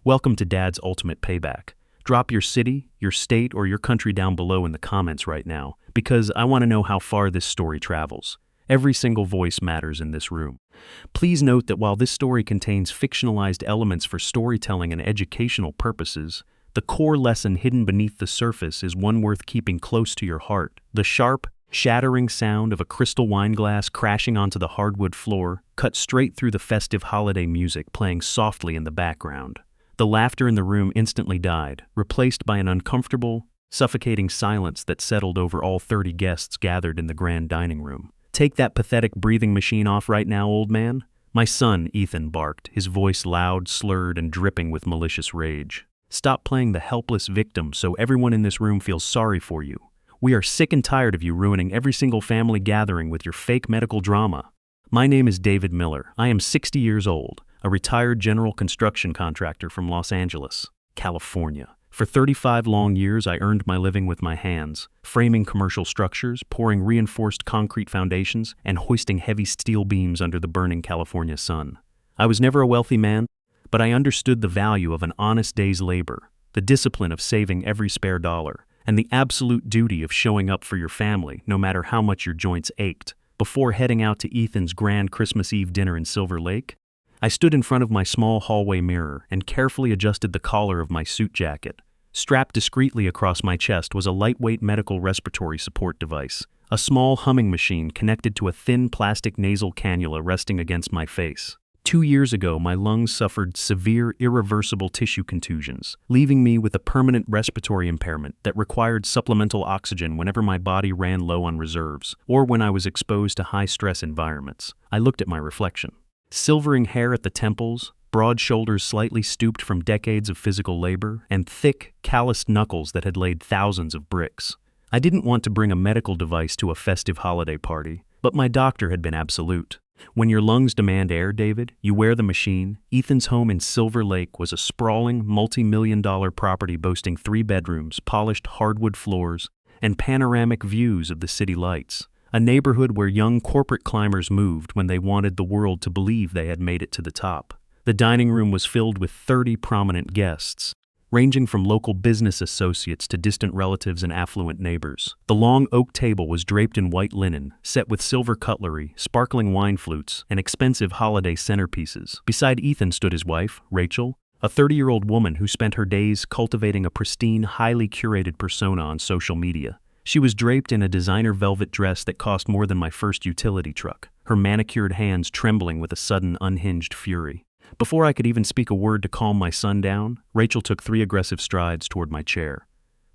Welcome to Dad's Ultimate Payback. Drop your city, your state, or your country down below in the comments right now, because I want to know how far this story travels. Every single voice matters in this room. Please note that while this story contains fictionalized elements for storytelling and educational purposes, the core lesson hidden beneath the surface is one worth keeping close to your heart. The sharp, shattering sound of a crystal wine glass crashing onto the hardwood floor cut straight through the festive holiday music playing softly in the background. The laughter in the room instantly died, replaced by an uncomfortable, suffocating silence that settled over all 30 guests gathered in the grand dining room. "Take that pathetic breathing machine off right now, old man," my son, Ethan, barked, his voice loud, slurred, and dripping with malicious rage. "Stop playing the helpless victim so everyone in this room feels sorry for you. We are sick and tired of you ruining every single family gathering with your fake medical drama." My name is David Miller. I am 60 years old, a retired general construction contractor from Los Angeles, California. For 35 long years, I earned my living with my hands, framing commercial structures, pouring reinforced concrete foundations, and hoisting heavy steel beams under the burning California sun. I was never a wealthy man, but I understood the value of an honest day's labor, the discipline of saving every spare dollar, and the absolute duty of showing up for your family no matter how much your joints ached. Before heading out to Ethan's grand Christmas Eve dinner in Silver Lake, I stood in front of my small hallway mirror and carefully adjusted the collar of my suit jacket. Strapped discreetly across my chest was a lightweight medical respiratory support device, a small humming machine connected to a thin plastic nasal cannula resting against my face. 2 years ago, my lungs suffered severe, irreversible tissue contusions, leaving me with a permanent respiratory impairment that required supplemental oxygen whenever my body ran low on reserves, or when I was exposed to high-stress environments. I looked at my reflection. Silvering hair at the temples, broad shoulders slightly stooped from decades of physical labor, and thick, calloused knuckles that had laid thousands of bricks. I didn't want to bring a medical device to a festive holiday party, but my doctor had been absolute. "When your lungs demand air, David, you wear the machine." Ethan's home in Silver Lake was a sprawling, multi-million-dollar property boasting 3 bedrooms, polished hardwood floors, and panoramic views of the city lights. A neighborhood where young corporate climbers moved when they wanted the world to believe they had made it to the top. The dining room was filled with 30 prominent guests, ranging from local business associates to distant relatives and affluent neighbors. The long oak table was draped in white linen, set with silver cutlery, sparkling wine flutes, and expensive holiday centerpieces. Beside Ethan stood his wife, Rachel, a 30-year-old woman who spent her days cultivating a pristine, highly curated persona on social media. She was draped in a designer velvet dress that cost more than my first utility truck, her manicured hands trembling with a sudden unhinged fury. Before I could even speak a word to calm my son down, Rachel took 3 aggressive strides toward my chair.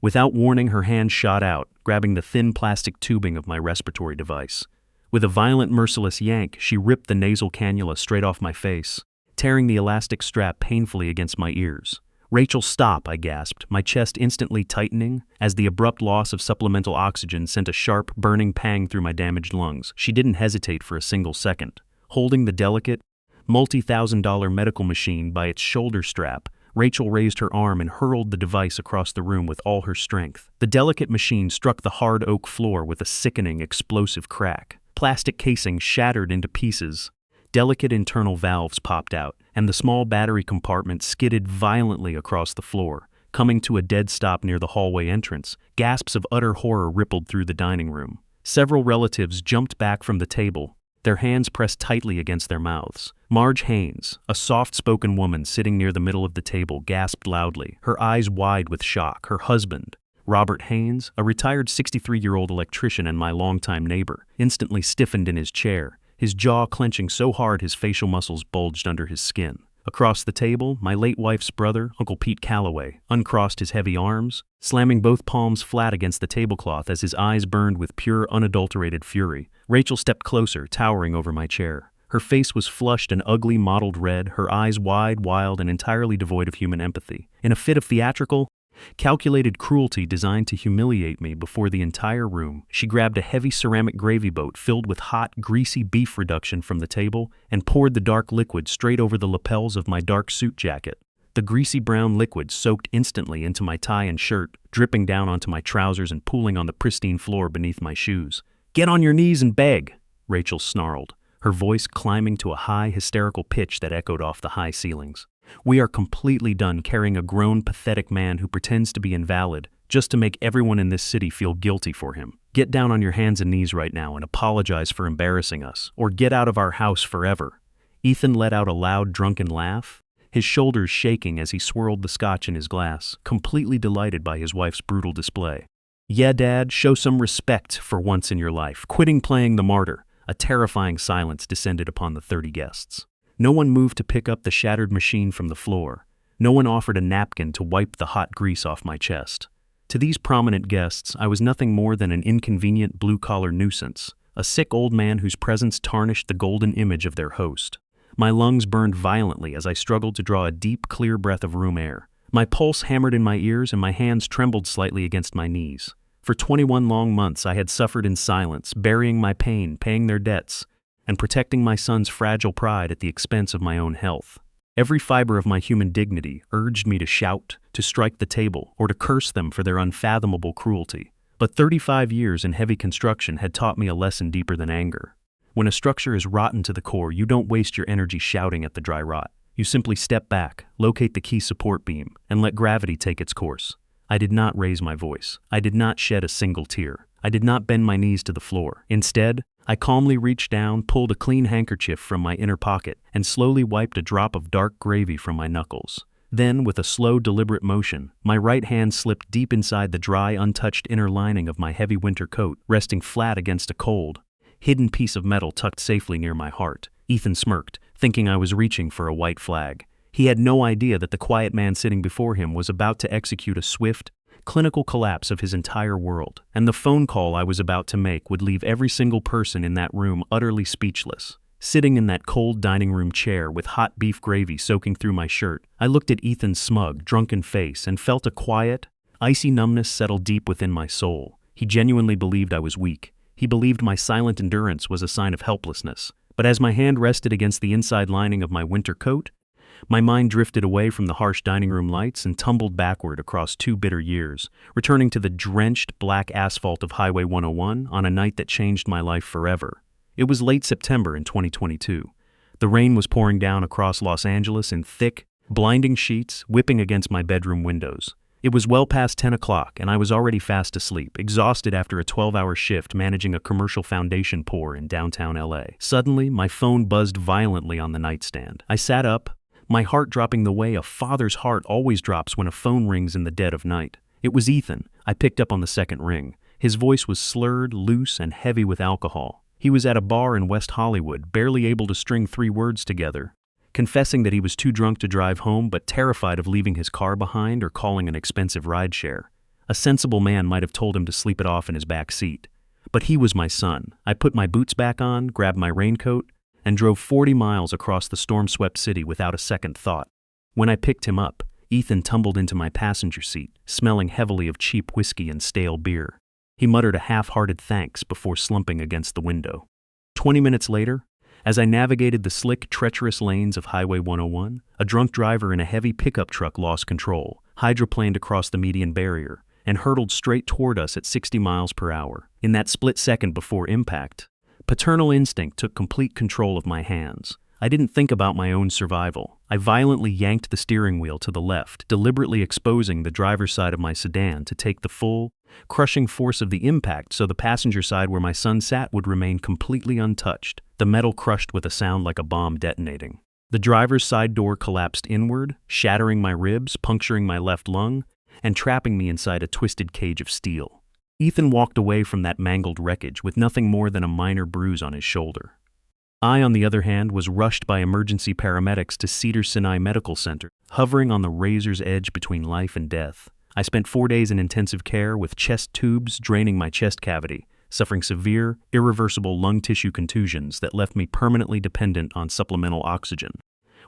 Without warning, her hand shot out, grabbing the thin plastic tubing of my respiratory device. With a violent, merciless yank, she ripped the nasal cannula straight off my face, tearing the elastic strap painfully against my ears. "Rachel, stop," I gasped, my chest instantly tightening as the abrupt loss of supplemental oxygen sent a sharp, burning pang through my damaged lungs. She didn't hesitate for a single second. Holding the delicate, multi-thousand-dollar medical machine by its shoulder strap, Rachel raised her arm and hurled the device across the room with all her strength. The delicate machine struck the hard oak floor with a sickening, explosive crack. Plastic casing shattered into pieces. Delicate internal valves popped out, and the small battery compartment skidded violently across the floor, coming to a dead stop near the hallway entrance. Gasps of utter horror rippled through the dining room. Several relatives jumped back from the table, their hands pressed tightly against their mouths. Marge Haynes, a soft-spoken woman sitting near the middle of the table, gasped loudly, her eyes wide with shock. Her husband, Robert Haynes, a retired 63-year-old electrician and my longtime neighbor, instantly stiffened in his chair, his jaw clenching so hard his facial muscles bulged under his skin. Across the table, my late wife's brother, Uncle Pete Calloway, uncrossed his heavy arms, slamming both palms flat against the tablecloth as his eyes burned with pure, unadulterated fury. Rachel stepped closer, towering over my chair. Her face was flushed an ugly, mottled red, her eyes wide, wild, and entirely devoid of human empathy. In a fit of theatrical, calculated cruelty designed to humiliate me before the entire room, she grabbed a heavy ceramic gravy boat filled with hot, greasy beef reduction from the table and poured the dark liquid straight over the lapels of my dark suit jacket. The greasy brown liquid soaked instantly into my tie and shirt, dripping down onto my trousers and pooling on the pristine floor beneath my shoes. "Get on your knees and beg," Rachel snarled, her voice climbing to a high, hysterical pitch that echoed off the high ceilings. We are completely done carrying a grown, pathetic man who pretends to be invalid just to make everyone in this city feel guilty for him. Get down on your hands and knees right now and apologize for embarrassing us, or get out of our house forever." Ethan let out a loud, drunken laugh, his shoulders shaking as he swirled the scotch in his glass, completely delighted by his wife's brutal display. "Yeah, Dad, show some respect for once in your life, quitting playing the martyr." A terrifying silence descended upon the 30 guests. No one moved to pick up the shattered machine from the floor. No one offered a napkin to wipe the hot grease off my chest. To these prominent guests, I was nothing more than an inconvenient blue-collar nuisance, a sick old man whose presence tarnished the golden image of their host. My lungs burned violently as I struggled to draw a deep, clear breath of room air. My pulse hammered in my ears and my hands trembled slightly against my knees. For 21 long months, I had suffered in silence, burying my pain, paying their debts, and protecting my son's fragile pride at the expense of my own health. Every fiber of my human dignity urged me to shout, to strike the table, or to curse them for their unfathomable cruelty. But 35 years in heavy construction had taught me a lesson deeper than anger. When a structure is rotten to the core, you don't waste your energy shouting at the dry rot. You simply step back, locate the key support beam, and let gravity take its course. I did not raise my voice. I did not shed a single tear. I did not bend my knees to the floor. Instead, I calmly reached down, pulled a clean handkerchief from my inner pocket, and slowly wiped a drop of dark gravy from my knuckles. Then, with a slow, deliberate motion, my right hand slipped deep inside the dry, untouched inner lining of my heavy winter coat, resting flat against a cold, hidden piece of metal tucked safely near my heart. Ethan smirked, thinking I was reaching for a white flag. He had no idea that the quiet man sitting before him was about to execute a swift, clinical collapse of his entire world, and the phone call I was about to make would leave every single person in that room utterly speechless. Sitting in that cold dining room chair with hot beef gravy soaking through my shirt, I looked at Ethan's smug, drunken face and felt a quiet, icy numbness settle deep within my soul. He genuinely believed I was weak. He believed my silent endurance was a sign of helplessness. But as my hand rested against the inside lining of my winter coat, my mind drifted away from the harsh dining room lights and tumbled backward across 2 bitter years, returning to the drenched black asphalt of Highway 101 on a night that changed my life forever. It was late September in 2022. The rain was pouring down across Los Angeles in thick, blinding sheets, whipping against my bedroom windows. It was well past 10 o'clock, and I was already fast asleep, exhausted after a 12-hour shift managing a commercial foundation pour in downtown LA. Suddenly, my phone buzzed violently on the nightstand. I sat up, my heart dropping the way a father's heart always drops when a phone rings in the dead of night. It was Ethan. I picked up on the second ring. His voice was slurred, loose, and heavy with alcohol. He was at a bar in West Hollywood, barely able to string 3 words together, confessing that he was too drunk to drive home but terrified of leaving his car behind or calling an expensive rideshare. A sensible man might have told him to sleep it off in his back seat. But he was my son. I put my boots back on, grabbed my raincoat, and drove 40 miles across the storm-swept city without a second thought. When I picked him up, Ethan tumbled into my passenger seat, smelling heavily of cheap whiskey and stale beer. He muttered a half-hearted thanks before slumping against the window. 20 minutes later, as I navigated the slick, treacherous lanes of Highway 101, a drunk driver in a heavy pickup truck lost control, hydroplaned across the median barrier, and hurtled straight toward us at 60 miles per hour. In that split second before impact, paternal instinct took complete control of my hands. I didn't think about my own survival. I violently yanked the steering wheel to the left, deliberately exposing the driver's side of my sedan to take the full, crushing force of the impact so the passenger side where my son sat would remain completely untouched, the metal crushed with a sound like a bomb detonating. The driver's side door collapsed inward, shattering my ribs, puncturing my left lung, and trapping me inside a twisted cage of steel. Ethan walked away from that mangled wreckage with nothing more than a minor bruise on his shoulder. I, on the other hand, was rushed by emergency paramedics to Cedars-Sinai Medical Center, hovering on the razor's edge between life and death. I spent 4 days in intensive care with chest tubes draining my chest cavity, suffering severe, irreversible lung tissue contusions that left me permanently dependent on supplemental oxygen.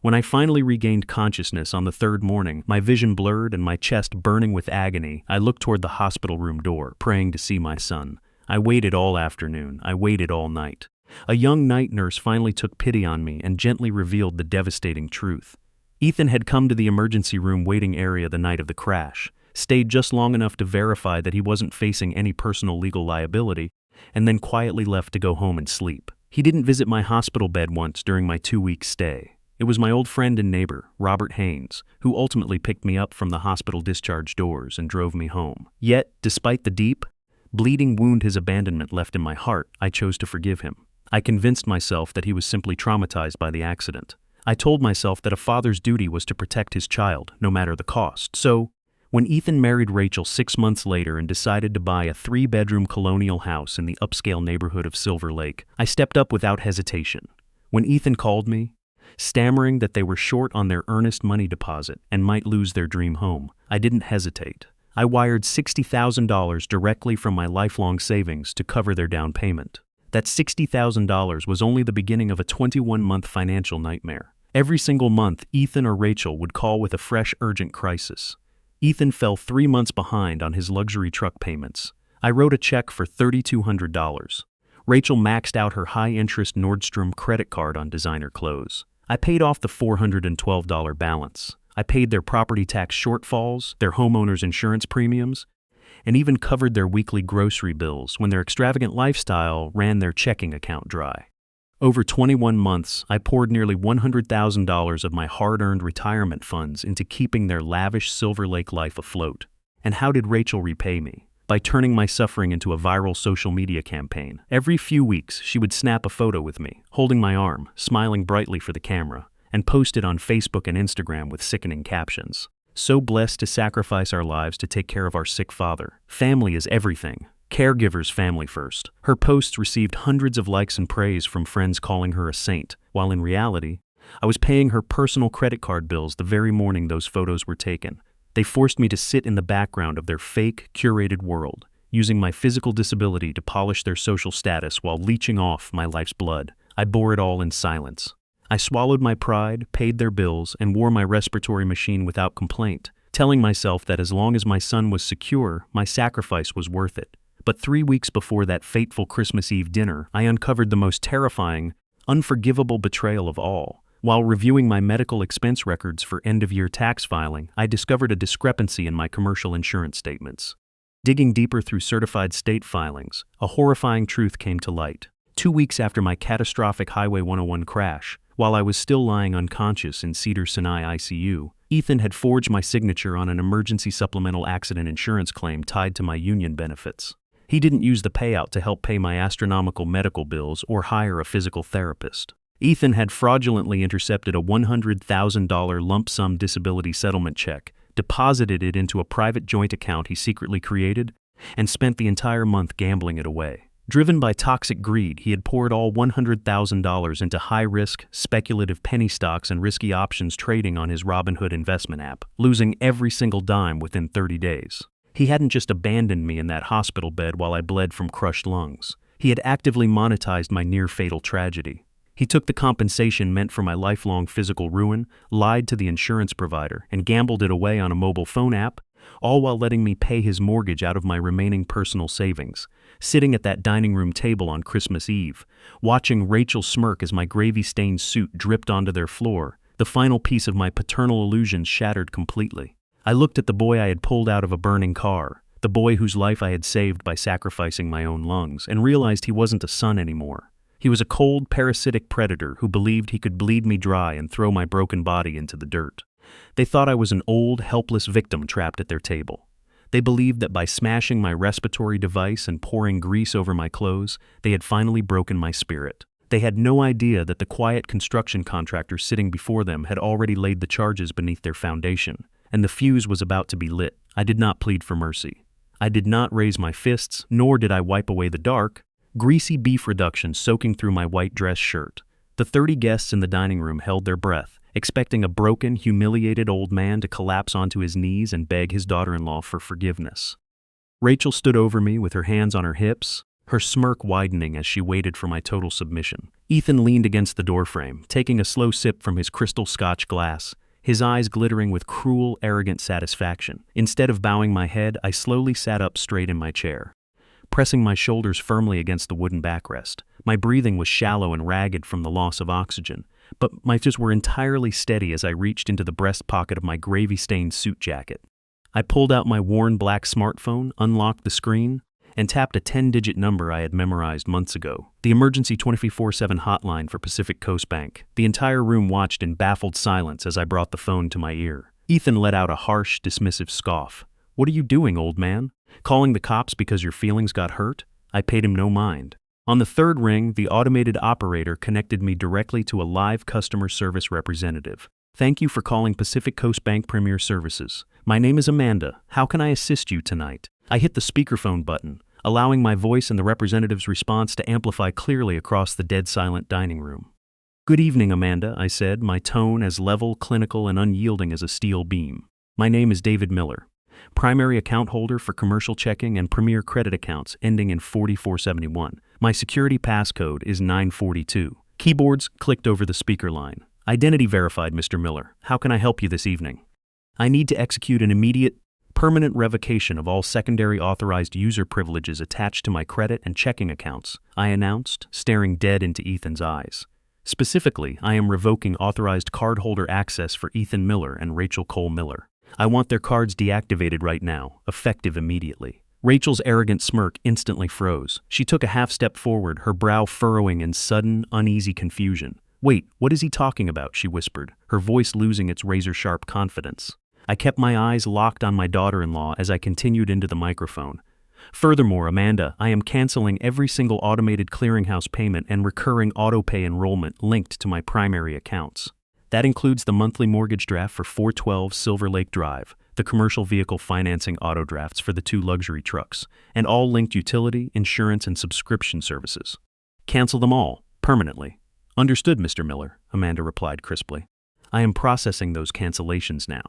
When I finally regained consciousness on the 3rd morning, my vision blurred and my chest burning with agony, I looked toward the hospital room door, praying to see my son. I waited all afternoon. I waited all night. A young night nurse finally took pity on me and gently revealed the devastating truth. Ethan had come to the emergency room waiting area the night of the crash, stayed just long enough to verify that he wasn't facing any personal legal liability, and then quietly left to go home and sleep. He didn't visit my hospital bed once during my 2-week stay. It was my old friend and neighbor, Robert Haynes, who ultimately picked me up from the hospital discharge doors and drove me home. Yet, despite the deep, bleeding wound his abandonment left in my heart, I chose to forgive him. I convinced myself that he was simply traumatized by the accident. I told myself that a father's duty was to protect his child, no matter the cost. So, when Ethan married Rachel 6 months later and decided to buy a 3-bedroom colonial house in the upscale neighborhood of Silver Lake, I stepped up without hesitation. When Ethan called me, stammering that they were short on their earnest money deposit and might lose their dream home, I didn't hesitate. I wired $60,000 directly from my lifelong savings to cover their down payment. That $60,000 was only the beginning of a 21-month financial nightmare. Every single month, Ethan or Rachel would call with a fresh urgent crisis. Ethan fell 3 months behind on his luxury truck payments. I wrote a check for $3,200. Rachel maxed out her high-interest Nordstrom credit card on designer clothes. I paid off the $412 balance. I paid their property tax shortfalls, their homeowner's insurance premiums, and even covered their weekly grocery bills when their extravagant lifestyle ran their checking account dry. Over 21 months, I poured nearly $100,000 of my hard-earned retirement funds into keeping their lavish Silver Lake life afloat. And how did Rachel repay me? By turning my suffering into a viral social media campaign. Every few weeks, she would snap a photo with me, holding my arm, smiling brightly for the camera, and post it on Facebook and Instagram with sickening captions. So blessed to sacrifice our lives to take care of our sick father. Family is everything. Caregivers, family first. Her posts received hundreds of likes and praise from friends calling her a saint, while in reality, I was paying her personal credit card bills the very morning those photos were taken. They forced me to sit in the background of their fake, curated world, using my physical disability to polish their social status while leeching off my life's blood. I bore it all in silence. I swallowed my pride, paid their bills, and wore my respiratory machine without complaint, telling myself that as long as my son was secure, my sacrifice was worth it. But 3 weeks before that fateful Christmas Eve dinner, I uncovered the most terrifying, unforgivable betrayal of all. While reviewing my medical expense records for end-of-year tax filing, I discovered a discrepancy in my commercial insurance statements. Digging deeper through certified state filings, a horrifying truth came to light. 2 weeks after my catastrophic Highway 101 crash, while I was still lying unconscious in Cedars-Sinai ICU, Ethan had forged my signature on an emergency supplemental accident insurance claim tied to my union benefits. He didn't use the payout to help pay my astronomical medical bills or hire a physical therapist. Ethan had fraudulently intercepted a $100,000 lump sum disability settlement check, deposited it into a private joint account he secretly created, and spent the entire month gambling it away. Driven by toxic greed, he had poured all $100,000 into high-risk, speculative penny stocks and risky options trading on his Robinhood investment app, losing every single dime within 30 days. He hadn't just abandoned me in that hospital bed while I bled from crushed lungs. He had actively monetized my near-fatal tragedy. He took the compensation meant for my lifelong physical ruin, lied to the insurance provider, and gambled it away on a mobile phone app, all while letting me pay his mortgage out of my remaining personal savings. Sitting at that dining room table on Christmas Eve, watching Rachel smirk as my gravy-stained suit dripped onto their floor, the final piece of my paternal illusions shattered completely. I looked at the boy I had pulled out of a burning car, the boy whose life I had saved by sacrificing my own lungs, and realized he wasn't a son anymore. He was a cold, parasitic predator who believed he could bleed me dry and throw my broken body into the dirt. They thought I was an old, helpless victim trapped at their table. They believed that by smashing my respiratory device and pouring grease over my clothes, they had finally broken my spirit. They had no idea that the quiet construction contractor sitting before them had already laid the charges beneath their foundation, and the fuse was about to be lit. I did not plead for mercy. I did not raise my fists, nor did I wipe away the dark, greasy beef reduction soaking through my white dress shirt. The 30 guests in the dining room held their breath, expecting a broken, humiliated old man to collapse onto his knees and beg his daughter-in-law for forgiveness. Rachel stood over me with her hands on her hips, her smirk widening as she waited for my total submission. Ethan leaned against the doorframe, taking a slow sip from his crystal Scotch glass, his eyes glittering with cruel, arrogant satisfaction. Instead of bowing my head, I slowly sat up straight in my chair, pressing my shoulders firmly against the wooden backrest. My breathing was shallow and ragged from the loss of oxygen, but my fists were entirely steady as I reached into the breast pocket of my gravy-stained suit jacket. I pulled out my worn black smartphone, unlocked the screen, and tapped a 10-digit number I had memorized months ago. The emergency 24/7 hotline for Pacific Coast Bank. The entire room watched in baffled silence as I brought the phone to my ear. Ethan let out a harsh, dismissive scoff. "What are you doing, old man? Calling the cops because your feelings got hurt?" I paid him no mind. On the third ring, the automated operator connected me directly to a live customer service representative. "Thank you for calling Pacific Coast Bank Premier Services. My name is Amanda. How can I assist you tonight?" I hit the speakerphone button, allowing my voice and the representative's response to amplify clearly across the dead-silent dining room. "Good evening, Amanda," I said, my tone as level, clinical, and unyielding as a steel beam. "My name is David Miller, primary account holder for commercial checking and premier credit accounts ending in 4471. My security passcode is 942. Keyboards clicked over the speaker line. "Identity verified, Mr. Miller. How can I help you this evening?" "I need to execute an immediate, permanent revocation of all secondary authorized user privileges attached to my credit and checking accounts," I announced, staring dead into Ethan's eyes. "Specifically, I am revoking authorized cardholder access for Ethan Miller and Rachel Cole Miller. I want their cards deactivated right now, effective immediately." Rachel's arrogant smirk instantly froze. She took a half step forward, her brow furrowing in sudden, uneasy confusion. "Wait, what is he talking about?" she whispered, her voice losing its razor-sharp confidence. I kept my eyes locked on my daughter-in-law as I continued into the microphone. "Furthermore, Amanda, I am canceling every single automated clearinghouse payment and recurring autopay enrollment linked to my primary accounts. That includes the monthly mortgage draft for 412 Silver Lake Drive, the commercial vehicle financing auto drafts for the 2 luxury trucks, and all linked utility, insurance, and subscription services. Cancel them all, permanently." "Understood, Mr. Miller," Amanda replied crisply. "I am processing those cancellations now.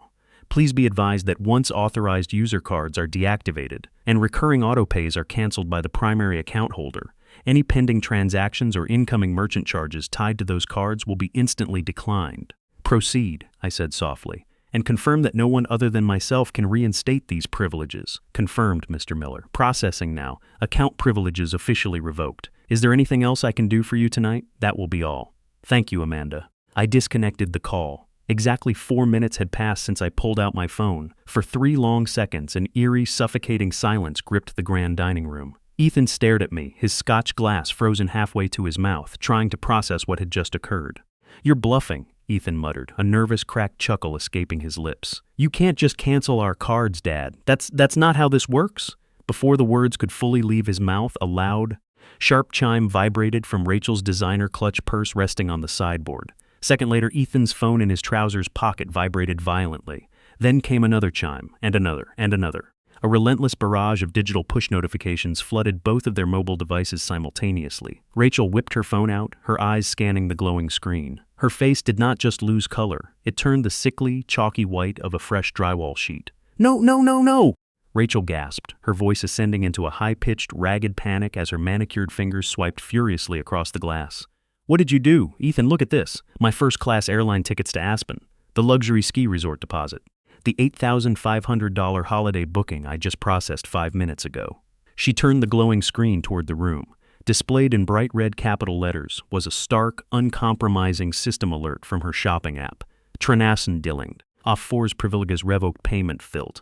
Please be advised that once authorized user cards are deactivated and recurring autopays are canceled by the primary account holder, any pending transactions or incoming merchant charges tied to those cards will be instantly declined." "Proceed," I said softly, "and confirm that no one other than myself can reinstate these privileges." "Confirmed, Mr. Miller. Processing now. Account privileges officially revoked. Is there anything else I can do for you tonight?" "That will be all." "Thank you, Amanda." I disconnected the call. Exactly 4 minutes had passed since I pulled out my phone. For 3 long seconds, an eerie, suffocating silence gripped the grand dining room. Ethan stared at me, his Scotch glass frozen halfway to his mouth, trying to process what had just occurred. "You're bluffing," Ethan muttered, a nervous, cracked chuckle escaping his lips. "You can't just cancel our cards, Dad. That's not how this works." Before the words could fully leave his mouth, a loud, sharp chime vibrated from Rachel's designer clutch purse resting on the sideboard. Second later, Ethan's phone in his trousers pocket vibrated violently. Then came another chime, and another, and another. A relentless barrage of digital push notifications flooded both of their mobile devices simultaneously. Rachel whipped her phone out, her eyes scanning the glowing screen. Her face did not just lose color, it turned the sickly, chalky white of a fresh drywall sheet. "No, no, no, no!" Rachel gasped, her voice ascending into a high-pitched, ragged panic as her manicured fingers swiped furiously across the glass. "What did you do? Ethan, look at this. My first-class airline tickets to Aspen. The luxury ski resort deposit. The $8,500 holiday booking I just processed 5 minutes ago." She turned the glowing screen toward the room. Displayed in bright red capital letters was a stark, uncompromising system alert from her shopping app. "Trenassen dillinged. Off Fours Privileges revoked payment filled."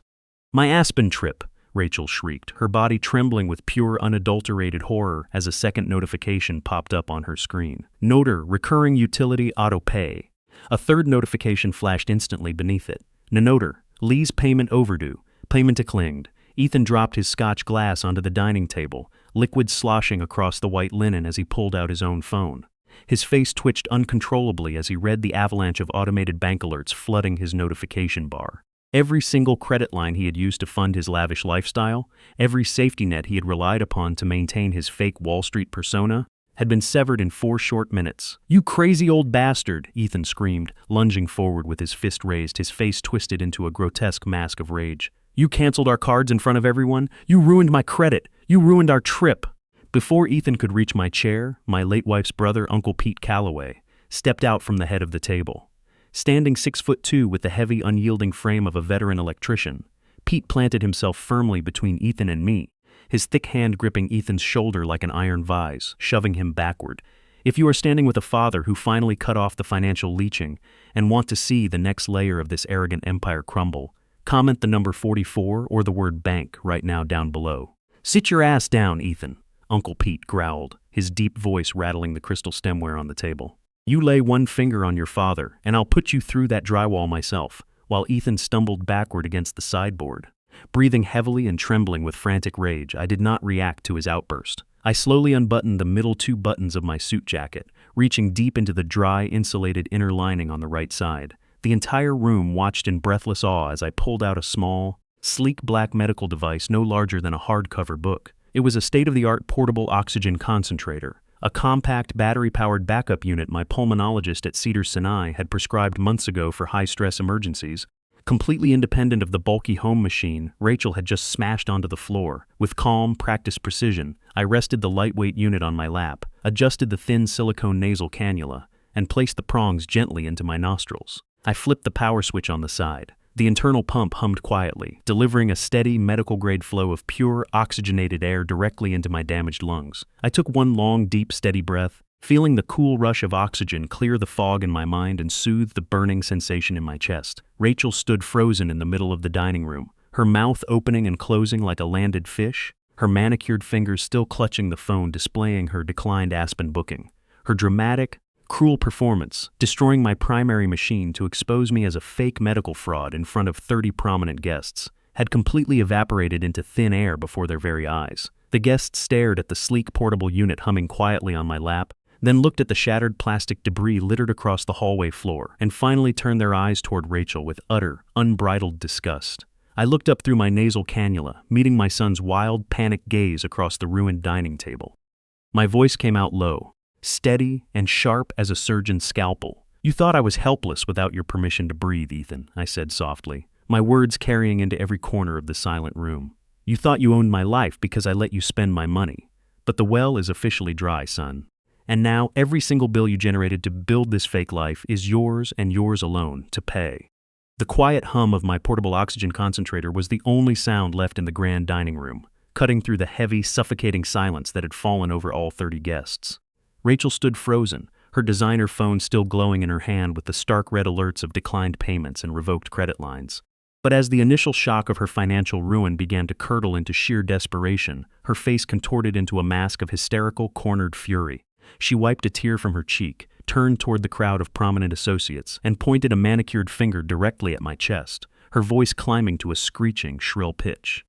"My Aspen trip," Rachel shrieked, her body trembling with pure, unadulterated horror as a second notification popped up on her screen. "Noter, recurring utility auto pay." A third notification flashed instantly beneath it. "Noter, Lee's payment overdue. Payment declined." Ethan dropped his Scotch glass onto the dining table, liquid sloshing across the white linen as he pulled out his own phone. His face twitched uncontrollably as he read the avalanche of automated bank alerts flooding his notification bar. Every single credit line he had used to fund his lavish lifestyle, every safety net he had relied upon to maintain his fake Wall Street persona, had been severed in 4 short minutes. "You crazy old bastard," Ethan screamed, lunging forward with his fist raised, his face twisted into a grotesque mask of rage. "You canceled our cards in front of everyone. You ruined my credit. You ruined our trip." Before Ethan could reach my chair, my late wife's brother, Uncle Pete Calloway, stepped out from the head of the table. Standing 6'2" with the heavy, unyielding frame of a veteran electrician, Pete planted himself firmly between Ethan and me, his thick hand gripping Ethan's shoulder like an iron vise, shoving him backward. "If you are standing with a father who finally cut off the financial leeching and want to see the next layer of this arrogant empire crumble, comment the number 44 or the word bank right now down below. "Sit your ass down, Ethan," Uncle Pete growled, his deep voice rattling the crystal stemware on the table. "You lay one finger on your father, and I'll put you through that drywall myself," while Ethan stumbled backward against the sideboard. Breathing heavily and trembling with frantic rage, I did not react to his outburst. I slowly unbuttoned the middle 2 buttons of my suit jacket, reaching deep into the dry, insulated inner lining on the right side. The entire room watched in breathless awe as I pulled out a small, sleek black medical device no larger than a hardcover book. It was a state-of-the-art portable oxygen concentrator, a compact battery-powered backup unit my pulmonologist at Cedars-Sinai had prescribed months ago for high-stress emergencies. Completely independent of the bulky home machine Rachel had just smashed onto the floor, with calm, practiced precision, I rested the lightweight unit on my lap, adjusted the thin silicone nasal cannula, and placed the prongs gently into my nostrils. I flipped the power switch on the side. The internal pump hummed quietly, delivering a steady, medical-grade flow of pure, oxygenated air directly into my damaged lungs. I took one long, deep, steady breath, feeling the cool rush of oxygen clear the fog in my mind and soothe the burning sensation in my chest. Rachel stood frozen in the middle of the dining room, her mouth opening and closing like a landed fish, her manicured fingers still clutching the phone displaying her declined Aspen booking. Her dramatic, cruel performance, destroying my primary machine to expose me as a fake medical fraud in front of 30 prominent guests, had completely evaporated into thin air before their very eyes. The guests stared at the sleek portable unit humming quietly on my lap, then looked at the shattered plastic debris littered across the hallway floor, and finally turned their eyes toward Rachel with utter, unbridled disgust. I looked up through my nasal cannula, meeting my son's wild, panicked gaze across the ruined dining table. My voice came out low, steady and sharp as a surgeon's scalpel. "You thought I was helpless without your permission to breathe, Ethan," I said softly, my words carrying into every corner of the silent room. "You thought you owned my life because I let you spend my money. But the well is officially dry, son. And now every single bill you generated to build this fake life is yours and yours alone to pay." The quiet hum of my portable oxygen concentrator was the only sound left in the grand dining room, cutting through the heavy, suffocating silence that had fallen over all 30 guests. Rachel stood frozen, her designer phone still glowing in her hand with the stark red alerts of declined payments and revoked credit lines. But as the initial shock of her financial ruin began to curdle into sheer desperation, her face contorted into a mask of hysterical, cornered fury. She wiped a tear from her cheek, turned toward the crowd of prominent associates, and pointed a manicured finger directly at my chest, her voice climbing to a screeching, shrill pitch.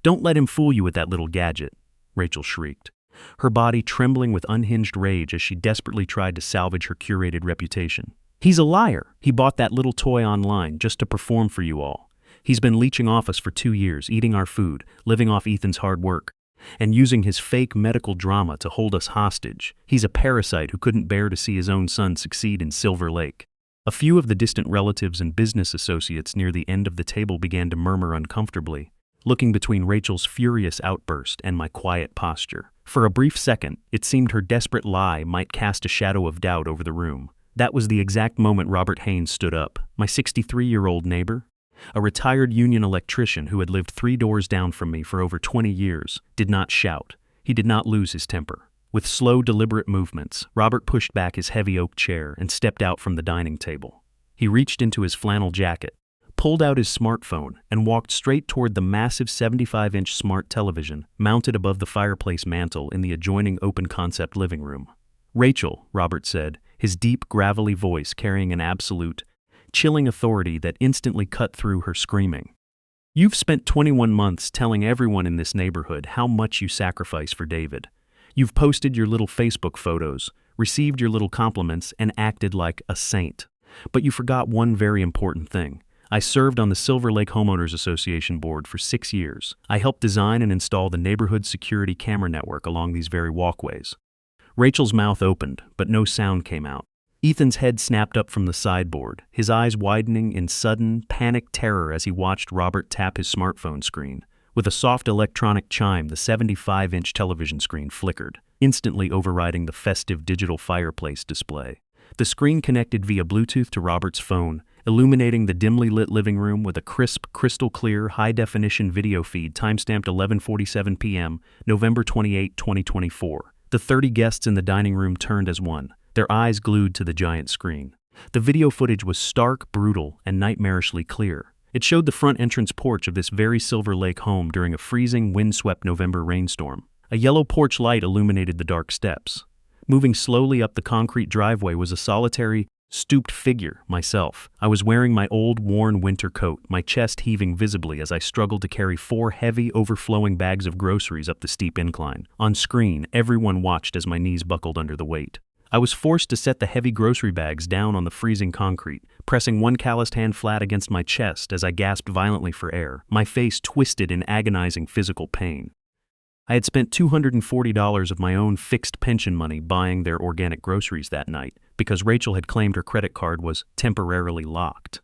"Don't let him fool you with that little gadget," Rachel shrieked, her body trembling with unhinged rage as she desperately tried to salvage her curated reputation. "He's a liar. He bought that little toy online just to perform for you all. He's been leeching off us for 2 years, eating our food, living off Ethan's hard work, and using his fake medical drama to hold us hostage. He's a parasite who couldn't bear to see his own son succeed in Silver Lake." A few of the distant relatives and business associates near the end of the table began to murmur uncomfortably, looking between Rachel's furious outburst and my quiet posture. For a brief second, it seemed her desperate lie might cast a shadow of doubt over the room. That was the exact moment Robert Haynes stood up, my 63-year-old neighbor, a retired union electrician who had lived 3 doors down from me for over 20 years, did not shout. He did not lose his temper. With slow, deliberate movements, Robert pushed back his heavy oak chair and stepped out from the dining table. He reached into his flannel jacket, pulled out his smartphone, and walked straight toward the massive 75-inch smart television mounted above the fireplace mantel in the adjoining open-concept living room. "Rachel," Robert said, his deep, gravelly voice carrying an absolute, chilling authority that instantly cut through her screaming. "You've spent 21 months telling everyone in this neighborhood how much you sacrifice for David. You've posted your little Facebook photos, received your little compliments, and acted like a saint. But you forgot one very important thing. I served on the Silver Lake Homeowners Association board for 6 years. I helped design and install the neighborhood security camera network along these very walkways." Rachel's mouth opened, but no sound came out. Ethan's head snapped up from the sideboard, his eyes widening in sudden, panicked terror as he watched Robert tap his smartphone screen. With a soft electronic chime, the 75-inch television screen flickered, instantly overriding the festive digital fireplace display. The screen connected via Bluetooth to Robert's phone, illuminating the dimly lit living room with a crisp, crystal-clear, high-definition video feed timestamped 11:47 p.m., November 28, 2024. The 30 guests in the dining room turned as one, their eyes glued to the giant screen. The video footage was stark, brutal, and nightmarishly clear. It showed the front entrance porch of this very Silver Lake home during a freezing, windswept November rainstorm. A yellow porch light illuminated the dark steps. Moving slowly up the concrete driveway was a solitary, stooped figure, myself. I was wearing my old, worn winter coat, my chest heaving visibly as I struggled to carry 4 heavy, overflowing bags of groceries up the steep incline. On screen, everyone watched as my knees buckled under the weight. I was forced to set the heavy grocery bags down on the freezing concrete, pressing one calloused hand flat against my chest as I gasped violently for air, my face twisted in agonizing physical pain. I had spent $240 of my own fixed pension money buying their organic groceries that night because Rachel had claimed her credit card was temporarily locked.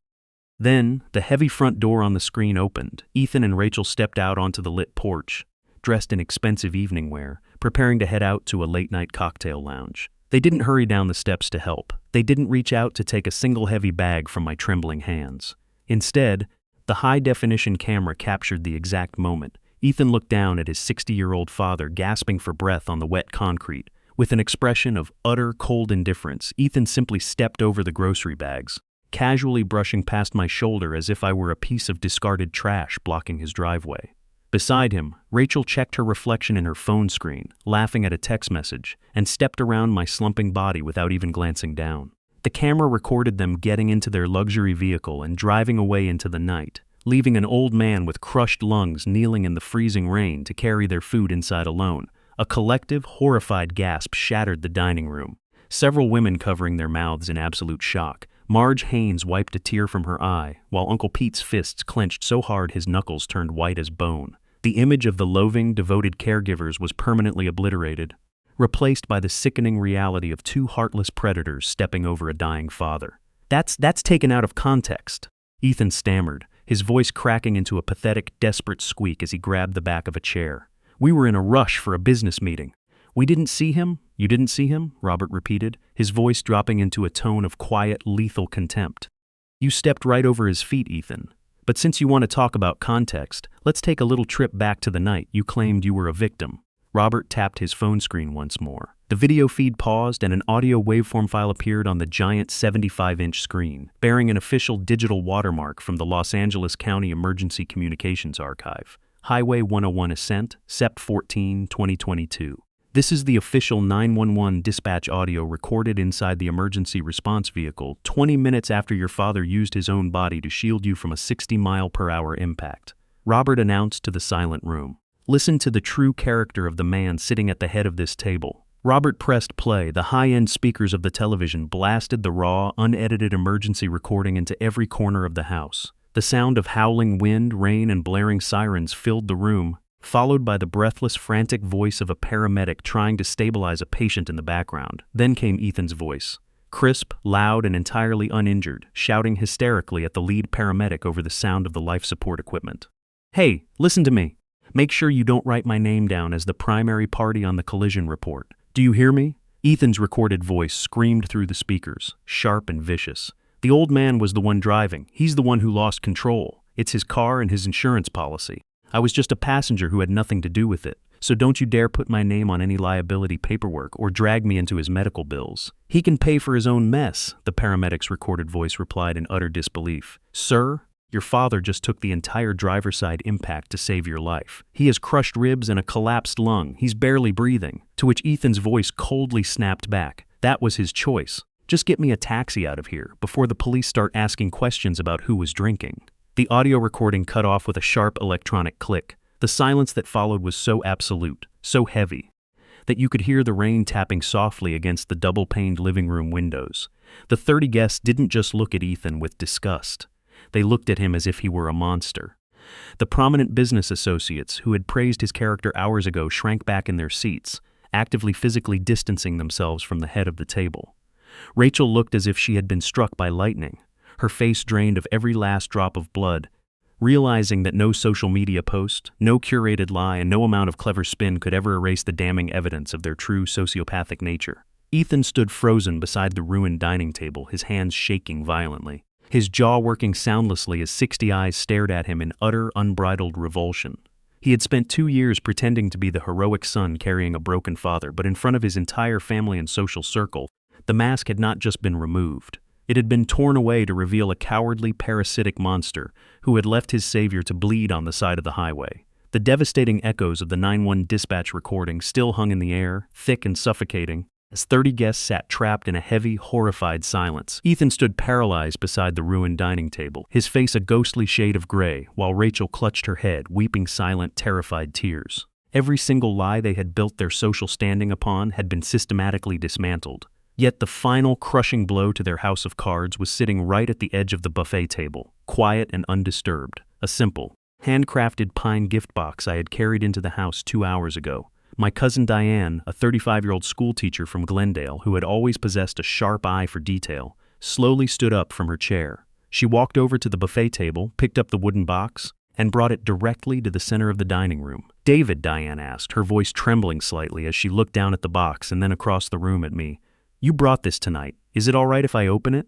Then, the heavy front door on the screen opened. Ethan and Rachel stepped out onto the lit porch, dressed in expensive evening wear, preparing to head out to a late-night cocktail lounge. They didn't hurry down the steps to help. They didn't reach out to take a single heavy bag from my trembling hands. Instead, the high-definition camera captured the exact moment. Ethan looked down at his 60-year-old father gasping for breath on the wet concrete. With an expression of utter cold indifference, Ethan simply stepped over the grocery bags, casually brushing past my shoulder as if I were a piece of discarded trash blocking his driveway. Beside him, Rachel checked her reflection in her phone screen, laughing at a text message, and stepped around my slumping body without even glancing down. The camera recorded them getting into their luxury vehicle and driving away into the night, leaving an old man with crushed lungs kneeling in the freezing rain to carry their food inside alone. A collective, horrified gasp shattered the dining room, several women covering their mouths in absolute shock. Marge Haynes wiped a tear from her eye, while Uncle Pete's fists clenched so hard his knuckles turned white as bone. The image of the loathing, devoted caregivers was permanently obliterated, replaced by the sickening reality of 2 heartless predators stepping over a dying father. That's taken out of context," Ethan stammered, his voice cracking into a pathetic, desperate squeak as he grabbed the back of a chair. "We were in a rush for a business meeting. We didn't see him? You didn't see him?" Robert repeated, his voice dropping into a tone of quiet, lethal contempt. "You stepped right over his feet, Ethan. But since you want to talk about context, let's take a little trip back to the night you claimed you were a victim." Robert tapped his phone screen once more. The video feed paused and an audio waveform file appeared on the giant 75-inch screen, bearing an official digital watermark from the Los Angeles County Emergency Communications Archive. Highway 101 Ascent, Sept 14, 2022. This is the official 911 dispatch audio recorded inside the emergency response vehicle 20 minutes after your father used his own body to shield you from a 60-mile-per-hour impact. Robert announced to the silent room. "Listen to the true character of the man sitting at the head of this table." Robert pressed play. The high-end speakers of the television blasted the raw, unedited emergency recording into every corner of the house. The sound of howling wind, rain, and blaring sirens filled the room, followed by the breathless, frantic voice of a paramedic trying to stabilize a patient in the background. Then came Ethan's voice, crisp, loud, and entirely uninjured, shouting hysterically at the lead paramedic over the sound of the life support equipment. "Hey, listen to me. Make sure you don't write my name down as the primary party on the collision report. Do you hear me?" Ethan's recorded voice screamed through the speakers, sharp and vicious. "The old man was the one driving. He's the one who lost control. It's his car and his insurance policy. I was just a passenger who had nothing to do with it. So don't you dare put my name on any liability paperwork or drag me into his medical bills. He can pay for his own mess," the paramedic's recorded voice replied in utter disbelief. "Sir, your father just took the entire driver's side impact to save your life. He has crushed ribs and a collapsed lung. He's barely breathing." To which Ethan's voice coldly snapped back. "That was his choice. Just get me a taxi out of here before the police start asking questions about who was drinking." The audio recording cut off with a sharp electronic click. The silence that followed was so absolute, so heavy, that you could hear the rain tapping softly against the double-paned living room windows. The 30 guests didn't just look at Ethan with disgust. They looked at him as if he were a monster. The prominent business associates who had praised his character hours ago shrank back in their seats, actively physically distancing themselves from the head of the table. Rachel looked as if she had been struck by lightning, her face drained of every last drop of blood, realizing that no social media post, no curated lie, and no amount of clever spin could ever erase the damning evidence of their true sociopathic nature. Ethan stood frozen beside the ruined dining table, his hands shaking violently, his jaw working soundlessly as 60 eyes stared at him in utter, unbridled revulsion. He had spent 2 years pretending to be the heroic son carrying a broken father, but in front of his entire family and social circle, the mask had not just been removed. It had been torn away to reveal a cowardly, parasitic monster who had left his savior to bleed on the side of the highway. The devastating echoes of the 911 dispatch recording still hung in the air, thick and suffocating, as 30 guests sat trapped in a heavy, horrified silence. Ethan stood paralyzed beside the ruined dining table, his face a ghostly shade of gray, while Rachel clutched her head, weeping silent, terrified tears. Every single lie they had built their social standing upon had been systematically dismantled. Yet the final crushing blow to their house of cards was sitting right at the edge of the buffet table, quiet and undisturbed. A simple, handcrafted pine gift box I had carried into the house 2 hours ago. My cousin Diane, a 35-year-old schoolteacher from Glendale who had always possessed a sharp eye for detail, slowly stood up from her chair. She walked over to the buffet table, picked up the wooden box, and brought it directly to the center of the dining room. "David," Diane asked, her voice trembling slightly as she looked down at the box and then across the room at me. "You brought this tonight. Is it all right if I open it?"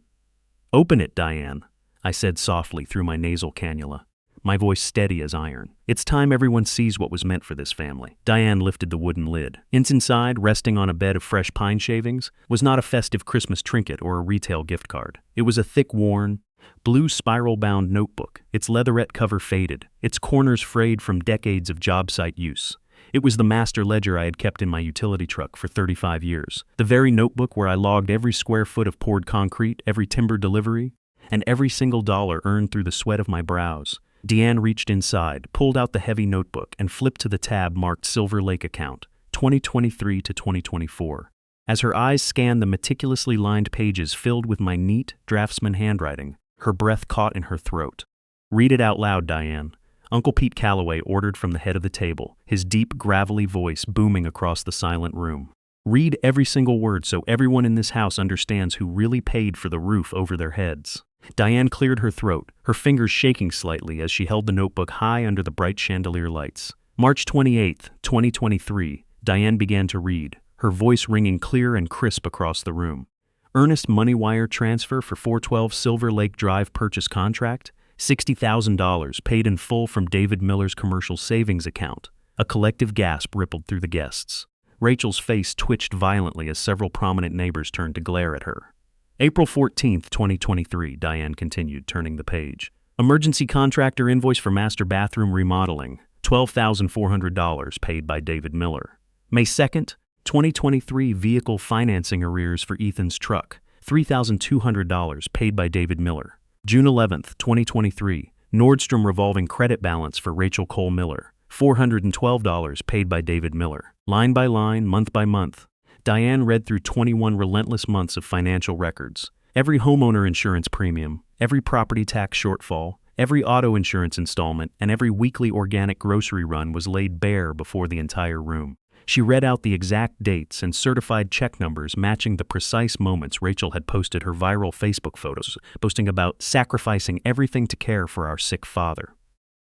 "Open it, Diane," I said softly through my nasal cannula, my voice steady as iron. "It's time everyone sees what was meant for this family." Diane lifted the wooden lid. Inside, resting on a bed of fresh pine shavings, was not a festive Christmas trinket or a retail gift card. It was a thick, worn, blue spiral-bound notebook, its leatherette cover faded, its corners frayed from decades of job site use. It was the master ledger I had kept in my utility truck for 35 years, the very notebook where I logged every square foot of poured concrete, every timber delivery, and every single dollar earned through the sweat of my brows. Deanne reached inside, pulled out the heavy notebook, and flipped to the tab marked Silver Lake Account, 2023 to 2024. As her eyes scanned the meticulously lined pages filled with my neat, draftsman handwriting, her breath caught in her throat. "Read it out loud, Diane," Uncle Pete Calloway ordered from the head of the table, his deep, gravelly voice booming across the silent room. "Read every single word so everyone in this house understands who really paid for the roof over their heads." Diane cleared her throat, her fingers shaking slightly as she held the notebook high under the bright chandelier lights. "March 28, 2023, Diane began to read, her voice ringing clear and crisp across the room. "Earnest money wire transfer for 412 Silver Lake Drive purchase contract, $60,000 paid in full from David Miller's commercial savings account." A collective gasp rippled through the guests. Rachel's face twitched violently as several prominent neighbors turned to glare at her. "April 14th, 2023, Diane continued, turning the page. "Emergency contractor invoice for master bathroom remodeling, $12,400 paid by David Miller. "May 2nd, 2023, vehicle financing arrears for Ethan's truck, $3,200 paid by David Miller. "June 11th, 2023, Nordstrom revolving credit balance for Rachel Cole Miller, $412 paid by David Miller." Line by line, month by month, Diane read through 21 relentless months of financial records. Every homeowner insurance premium, every property tax shortfall, every auto insurance installment, and every weekly organic grocery run was laid bare before the entire room. She read out the exact dates and certified check numbers matching the precise moments Rachel had posted her viral Facebook photos, boasting about sacrificing everything to care for our sick father.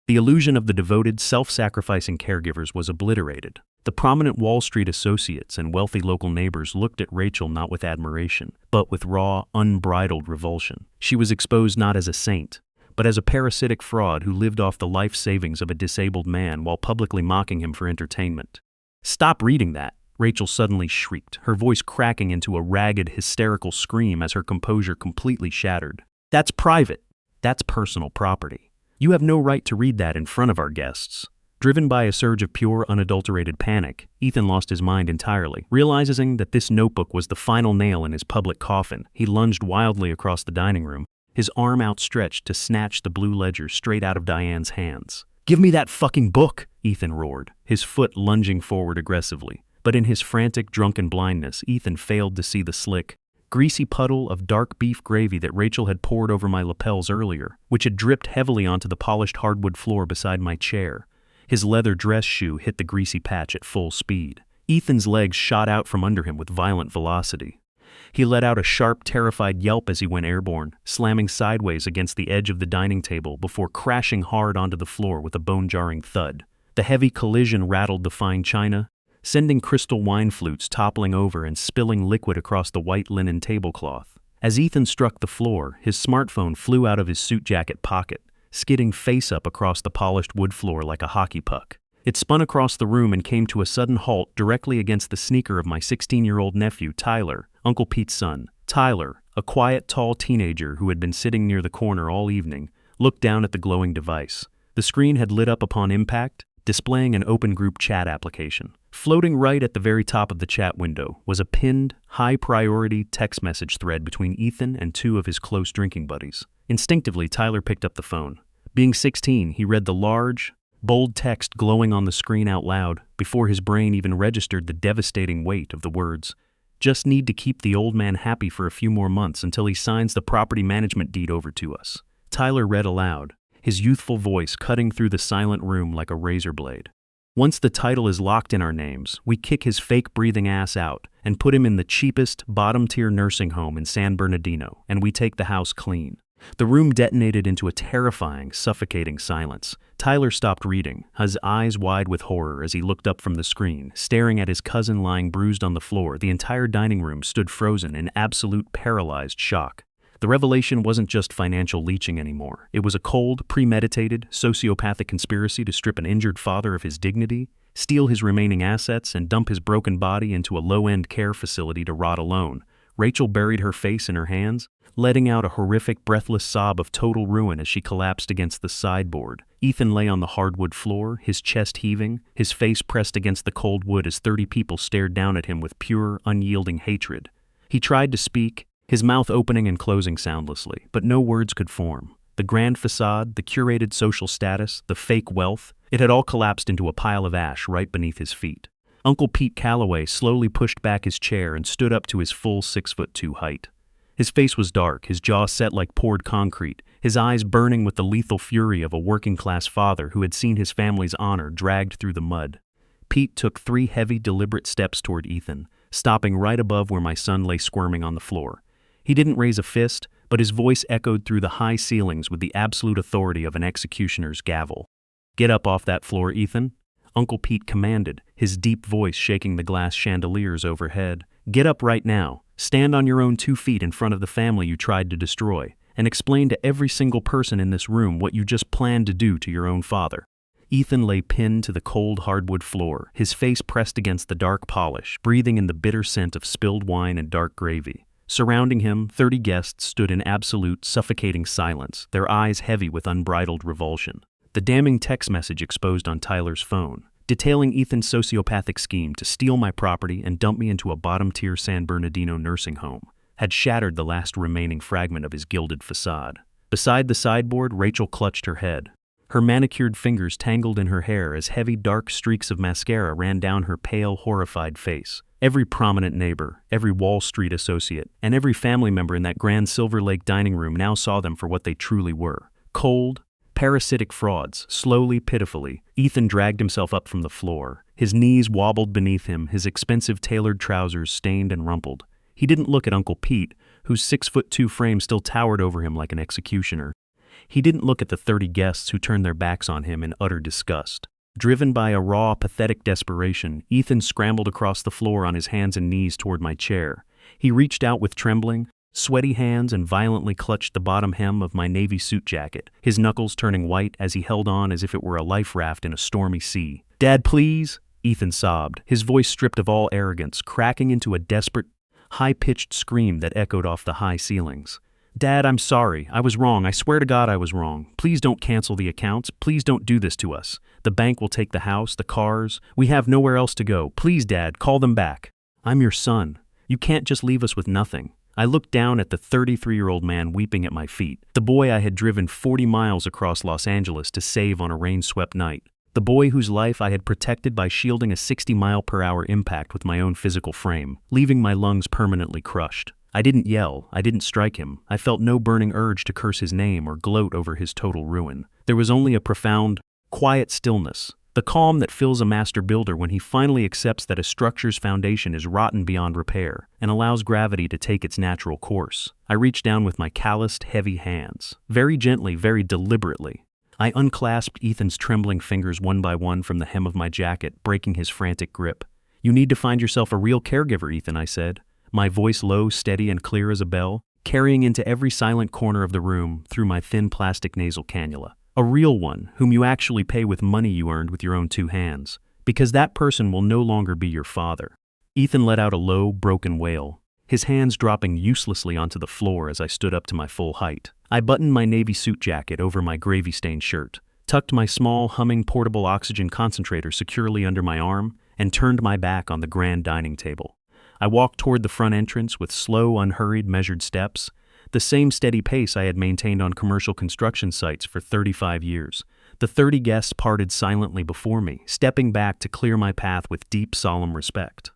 The illusion of the devoted, self-sacrificing caregivers was obliterated. The prominent Wall Street associates and wealthy local neighbors looked at Rachel not with admiration, but with raw, unbridled revulsion. She was exposed not as a saint, but as a parasitic fraud who lived off the life savings of a disabled man while publicly mocking him for entertainment. "Stop reading that," Rachel suddenly shrieked, her voice cracking into a ragged, hysterical scream as her composure completely shattered. "That's private. That's personal property. You have no right to read that in front of our guests." Driven by a surge of pure, unadulterated panic, Ethan lost his mind entirely. Realizing that this notebook was the final nail in his public coffin, he lunged wildly across the dining room, his arm outstretched to snatch the blue ledger straight out of Diane's hands. "Give me that fucking book!" Ethan roared, his foot lunging forward aggressively. But in his frantic, drunken blindness, Ethan failed to see the slick, greasy puddle of dark beef gravy that Rachel had poured over my lapels earlier, which had dripped heavily onto the polished hardwood floor beside my chair. His leather dress shoe hit the greasy patch at full speed. Ethan's legs shot out from under him with violent velocity. He let out a sharp, terrified yelp as he went airborne, slamming sideways against the edge of the dining table before crashing hard onto the floor with a bone-jarring thud. The heavy collision rattled the fine china, sending crystal wine flutes toppling over and spilling liquid across the white linen tablecloth. As Ethan struck the floor, his smartphone flew out of his suit jacket pocket, skidding face up across the polished wood floor like a hockey puck. It spun across the room and came to a sudden halt directly against the sneaker of my 16-year-old nephew, Tyler, Uncle Pete's son. "Tyler," a quiet, tall teenager who had been sitting near the corner all evening, looked down at the glowing device. The screen had lit up upon impact, displaying an open group chat application. Floating right at the very top of the chat window was a pinned, high-priority text message thread between Ethan and two of his close drinking buddies. Instinctively, Tyler picked up the phone. Being 16, he read the large, bold text glowing on the screen out loud before his brain even registered the devastating weight of the words. Just need to keep the old man happy for a few more months until he signs the property management deed over to us. Tyler read aloud, his youthful voice cutting through the silent room like a razor blade. Once the title is locked in our names, we kick his fake-breathing ass out and put him in the cheapest, bottom-tier nursing home in San Bernardino, and we take the house clean. The room detonated into a terrifying, suffocating silence. Tyler stopped reading, his eyes wide with horror as he looked up from the screen, staring at his cousin lying bruised on the floor. The entire dining room stood frozen in absolute paralyzed shock. The revelation wasn't just financial leeching anymore. It was a cold, premeditated, sociopathic conspiracy to strip an injured father of his dignity, steal his remaining assets, and dump his broken body into a low-end care facility to rot alone. Rachel buried her face in her hands, letting out a horrific, breathless sob of total ruin as she collapsed against the sideboard. Ethan lay on the hardwood floor, his chest heaving, his face pressed against the cold wood as 30 people stared down at him with pure, unyielding hatred. He tried to speak, his mouth opening and closing soundlessly, but no words could form. The grand facade, the curated social status, the fake wealth, it had all collapsed into a pile of ash right beneath his feet. Uncle Pete Calloway slowly pushed back his chair and stood up to his full 6'2" height. His face was dark, his jaw set like poured concrete, his eyes burning with the lethal fury of a working-class father who had seen his family's honor dragged through the mud. Pete took 3 heavy, deliberate steps toward Ethan, stopping right above where my son lay squirming on the floor. He didn't raise a fist, but his voice echoed through the high ceilings with the absolute authority of an executioner's gavel. "Get up off that floor, Ethan," Uncle Pete commanded, his deep voice shaking the glass chandeliers overhead. "Get up right now, stand on your own 2 feet in front of the family you tried to destroy, and explain to every single person in this room what you just planned to do to your own father." Ethan lay pinned to the cold hardwood floor, his face pressed against the dark polish, breathing in the bitter scent of spilled wine and dark gravy. Surrounding him, 30 guests stood in absolute, suffocating silence, their eyes heavy with unbridled revulsion. The damning text message exposed on Tyler's phone, detailing Ethan's sociopathic scheme to steal my property and dump me into a bottom-tier San Bernardino nursing home, had shattered the last remaining fragment of his gilded facade. Beside the sideboard, Rachel clutched her head. Her manicured fingers tangled in her hair as heavy, dark streaks of mascara ran down her pale, horrified face. Every prominent neighbor, every Wall Street associate, and every family member in that grand Silver Lake dining room now saw them for what they truly were. Cold, parasitic frauds. Slowly, pitifully, Ethan dragged himself up from the floor. His knees wobbled beneath him, his expensive tailored trousers stained and rumpled. He didn't look at Uncle Pete, whose 6'2" frame still towered over him like an executioner. He didn't look at the 30 guests who turned their backs on him in utter disgust. Driven by a raw, pathetic desperation, Ethan scrambled across the floor on his hands and knees toward my chair. He reached out with trembling, sweaty hands and violently clutched the bottom hem of my navy suit jacket, his knuckles turning white as he held on as if it were a life raft in a stormy sea. "Dad, please," Ethan sobbed, his voice stripped of all arrogance, cracking into a desperate, high-pitched scream that echoed off the high ceilings. "Dad, I'm sorry. I was wrong. I swear to God I was wrong. Please don't cancel the accounts. Please don't do this to us. The bank will take the house, the cars. We have nowhere else to go. Please, Dad, call them back. I'm your son. You can't just leave us with nothing." I looked down at the 33-year-old man weeping at my feet, the boy I had driven 40 miles across Los Angeles to save on a rain-swept night, the boy whose life I had protected by shielding a 60-mile-per-hour impact with my own physical frame, leaving my lungs permanently crushed. I didn't yell, I didn't strike him, I felt no burning urge to curse his name or gloat over his total ruin. There was only a profound, quiet stillness, the calm that fills a master builder when he finally accepts that a structure's foundation is rotten beyond repair and allows gravity to take its natural course. I reached down with my calloused, heavy hands. Very gently, very deliberately, I unclasped Ethan's trembling fingers one by one from the hem of my jacket, breaking his frantic grip. "You need to find yourself a real caregiver, Ethan," I said, my voice low, steady, and clear as a bell, carrying into every silent corner of the room through my thin plastic nasal cannula. "A real one, whom you actually pay with money you earned with your own 2 hands. Because that person will no longer be your father." Ethan let out a low, broken wail. his hands dropping uselessly onto the floor as I stood up to my full height. I buttoned my navy suit jacket over my gravy-stained shirt, tucked my small, humming portable oxygen concentrator securely under my arm, and turned my back on the grand dining table. I walked toward the front entrance with slow, unhurried, measured steps, the same steady pace I had maintained on commercial construction sites for 35 years. The 30 guests parted silently before me, stepping back to clear my path with deep, solemn respect.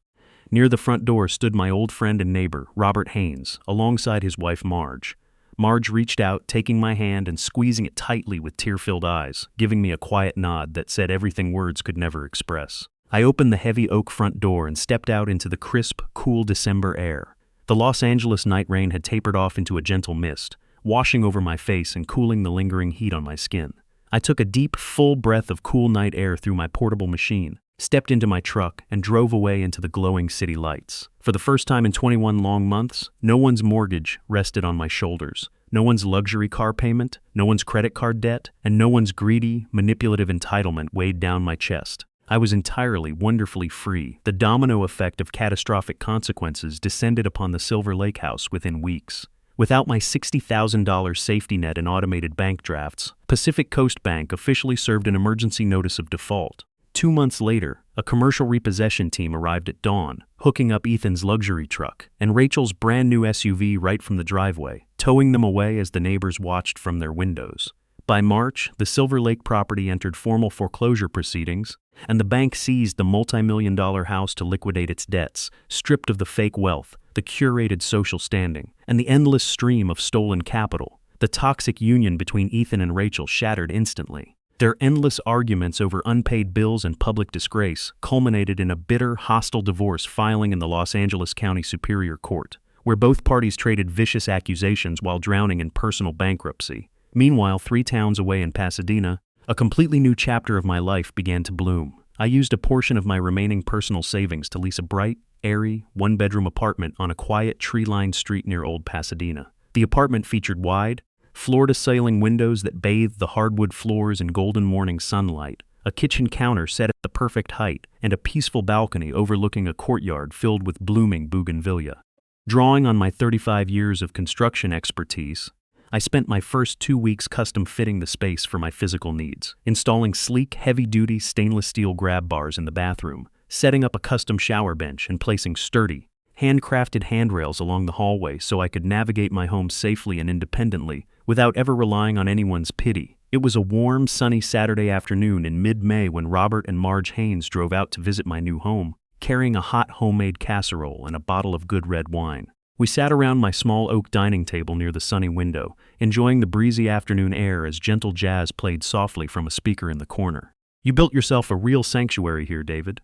Near the front door stood my old friend and neighbor, Robert Haynes, alongside his wife Marge. Marge reached out, taking my hand and squeezing it tightly with tear-filled eyes, giving me a quiet nod that said everything words could never express. I opened the heavy oak front door and stepped out into the crisp, cool December air. The Los Angeles night rain had tapered off into a gentle mist, washing over my face and cooling the lingering heat on my skin. I took a deep, full breath of cool night air through my portable machine, stepped into my truck, and drove away into the glowing city lights. For the first time in 21 long months, no one's mortgage rested on my shoulders, no one's luxury car payment, no one's credit card debt, and no one's greedy, manipulative entitlement weighed down my chest. I was entirely, wonderfully free. The domino effect of catastrophic consequences descended upon the Silver Lake house within weeks. Without my $60,000 safety net and automated bank drafts, Pacific Coast Bank officially served an emergency notice of default. 2 months later, a commercial repossession team arrived at dawn, hooking up Ethan's luxury truck and Rachel's brand new SUV right from the driveway, towing them away as the neighbors watched from their windows. By March, the Silver Lake property entered formal foreclosure proceedings, and the bank seized the multi-million-dollar house to liquidate its debts, stripped of the fake wealth, the curated social standing, and the endless stream of stolen capital. The toxic union between Ethan and Rachel shattered instantly. Their endless arguments over unpaid bills and public disgrace culminated in a bitter, hostile divorce filing in the Los Angeles County Superior Court, where both parties traded vicious accusations while drowning in personal bankruptcy. Meanwhile, 3 towns away in Pasadena, a completely new chapter of my life began to bloom. I used a portion of my remaining personal savings to lease a bright, airy, 1-bedroom apartment on a quiet, tree-lined street near Old Pasadena. The apartment featured wide, floor-to-ceiling windows that bathed the hardwood floors in golden morning sunlight, a kitchen counter set at the perfect height, and a peaceful balcony overlooking a courtyard filled with blooming bougainvillea. Drawing on my 35 years of construction expertise, I spent my first 2 weeks custom fitting the space for my physical needs, installing sleek, heavy-duty stainless steel grab bars in the bathroom, setting up a custom shower bench, and placing sturdy, handcrafted handrails along the hallway so I could navigate my home safely and independently without ever relying on anyone's pity. It was a warm, sunny Saturday afternoon in mid-May when Robert and Marge Haynes drove out to visit my new home, carrying a hot homemade casserole and a bottle of good red wine. We sat around my small oak dining table near the sunny window, enjoying the breezy afternoon air as gentle jazz played softly from a speaker in the corner. "You built yourself a real sanctuary here, David,"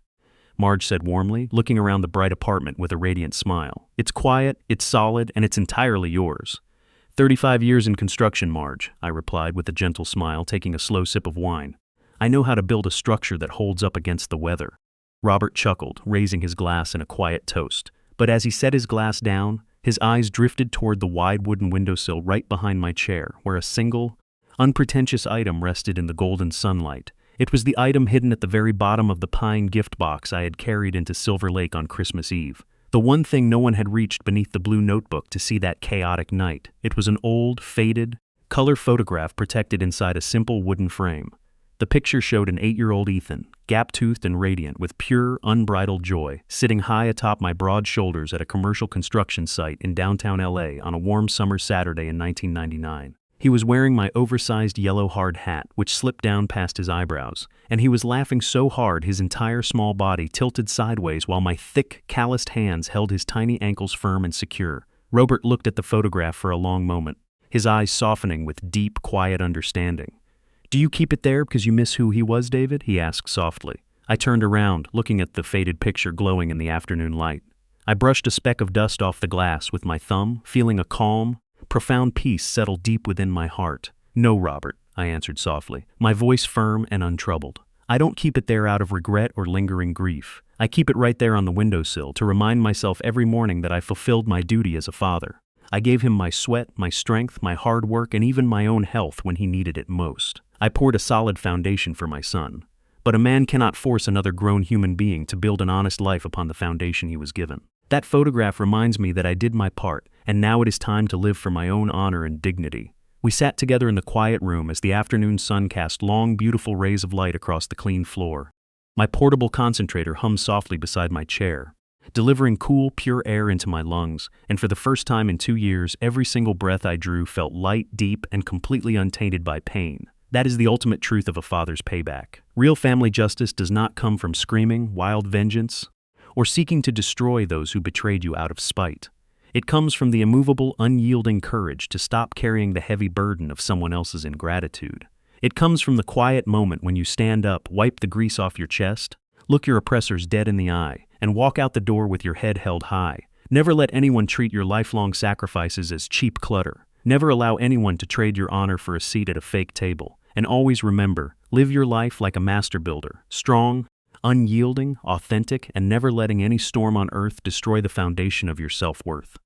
Marge said warmly, looking around the bright apartment with a radiant smile. "It's quiet, it's solid, and it's entirely yours." 35 years in construction, Marge," I replied with a gentle smile, taking a slow sip of wine. "I know how to build a structure that holds up against the weather." Robert chuckled, raising his glass in a quiet toast. But as he set his glass down, his eyes drifted toward the wide wooden windowsill right behind my chair, where a single, unpretentious item rested in the golden sunlight. It was the item hidden at the very bottom of the pine gift box I had carried into Silver Lake on Christmas Eve. The one thing no one had reached beneath the blue notebook to see that chaotic night. It was an old, faded, color photograph protected inside a simple wooden frame. The picture showed an 8-year-old Ethan, gap-toothed and radiant with pure, unbridled joy, sitting high atop my broad shoulders at a commercial construction site in downtown LA on a warm summer Saturday in 1999. He was wearing my oversized yellow hard hat, which slipped down past his eyebrows, and he was laughing so hard his entire small body tilted sideways while my thick, calloused hands held his tiny ankles firm and secure. Robert looked at the photograph for a long moment, his eyes softening with deep, quiet understanding. "Do you keep it there because you miss who he was, David?" he asked softly. I turned around, looking at the faded picture glowing in the afternoon light. I brushed a speck of dust off the glass with my thumb, feeling a calm, profound peace settle deep within my heart. "No, Robert," I answered softly, my voice firm and untroubled. "I don't keep it there out of regret or lingering grief. I keep it right there on the windowsill to remind myself every morning that I fulfilled my duty as a father. I gave him my sweat, my strength, my hard work, and even my own health when he needed it most. I poured a solid foundation for my son. But a man cannot force another grown human being to build an honest life upon the foundation he was given. That photograph reminds me that I did my part, and now it is time to live for my own honor and dignity. We sat together in the quiet room as the afternoon sun cast long, beautiful rays of light across the clean floor. My portable concentrator hummed softly beside my chair, delivering cool, pure air into my lungs, and for the first time in 2 years, every single breath I drew felt light, deep, and completely untainted by pain. That is the ultimate truth of a father's payback. Real family justice does not come from screaming, wild vengeance, or seeking to destroy those who betrayed you out of spite. It comes from the immovable, unyielding courage to stop carrying the heavy burden of someone else's ingratitude. It comes from the quiet moment when you stand up, wipe the grease off your chest, look your oppressors dead in the eye, and walk out the door with your head held high. Never let anyone treat your lifelong sacrifices as cheap clutter. Never allow anyone to trade your honor for a seat at a fake table. And always remember, live your life like a master builder, strong, unyielding, authentic, and never letting any storm on earth destroy the foundation of your self-worth.